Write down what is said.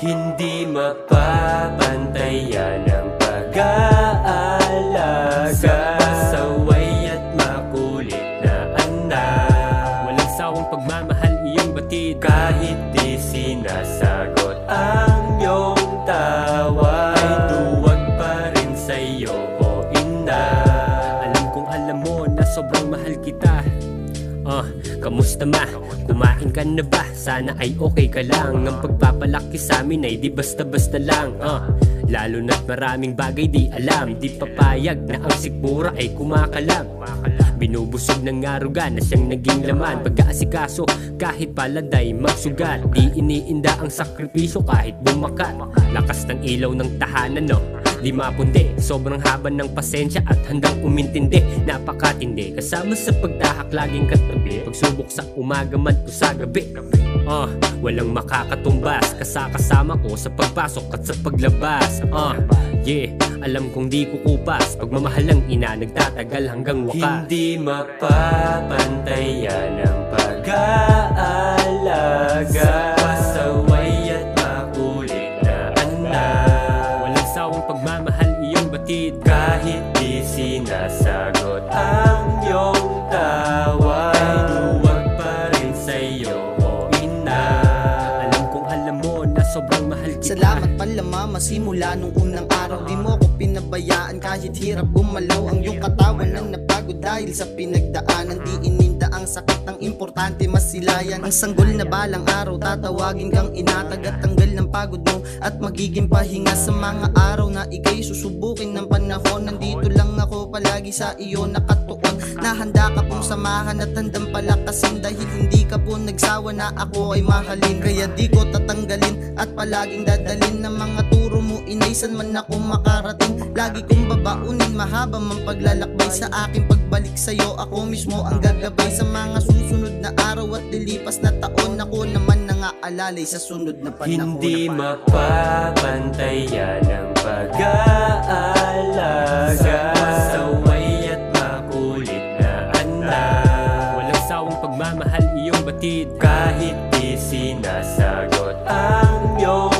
Hindi mapapantayan ang pag-aalaga, pasaway at makulit na anak. Walang sawang pagmamahal iyong batid, Kahit di sinasagot ang iyong tawa, ay duwag pa rin sa'yo o ina. alam kong alam mo na sobrang mahal kita. Kamusta ma? Kumain ka na ba? Sana ay okay ka lang. Ang pagpapalaki sa amin ay di basta-basta lang. Lalo na't maraming bagay di alam. Di papayag na ang sikmura ay kumakalam. Binubusog ng aruga na siyang naging laman. Pag-aasikaso kahit paladay magsugat. Di iniinda ang sakripisyo kahit bumakat. Lakas ng ilaw ng tahanan no, di mapundi. Sobrang haba ng pasensya at handang umintindi. Napakatindi kasama sa pagtahak laging katabi. Pagsubok sa umaga man o sa gabi. Walang makakatumbas kasama ko sa pagpasok at sa paglabas. Alam kong di kukupas. Pagmamahal ng ina nagtatagal hanggang wakas. Hindi mapapantayan ang pag-aalaga, pasaway at makulit na anak. Walang sawang pagmamahal iyong batid, Kahit di sinasagot ang iyong tawa, ay duwag pa rin sa'yo o ina. alam kong alam mo na sobrang mahal kita. Salamat pala mama, simula nung unang araw di mo ko pinabayaan. Kahit hirap gumalaw ang iyong katawan lang napagod dahil sa pinagdaanan. Di ininda ang sakit, ang importante masilayan. Ang sanggol na balang araw tatawagin kang inatag at tanggal ng pagod mo at magiging pahinga sa mga araw na ikay susubukin ng panahon. Nandito lang ako palagi sa iyo nakatuon, na handa ka pong samahan at handang palakasin dahil hindi ka po nagsawa na ako ay mahalin. Kaya di ko tatanggalin at palaging dadalin ng mga turo mo, inaysan man ako makarating. Lagi kong babaunin, mahaba mang paglalakbay sa aking pagbalik sa'yo. Ako mismo ang gagabay sa mga susunod na araw at lilipas na taon. Ako naman nangaalalay sa sunod na panahon. Hindi mapapantayan ang pag-aalaga, pasaway at makulit na anak. Walang sawang pagmamahal iyong batid, Kahit di sinasagot ang iyong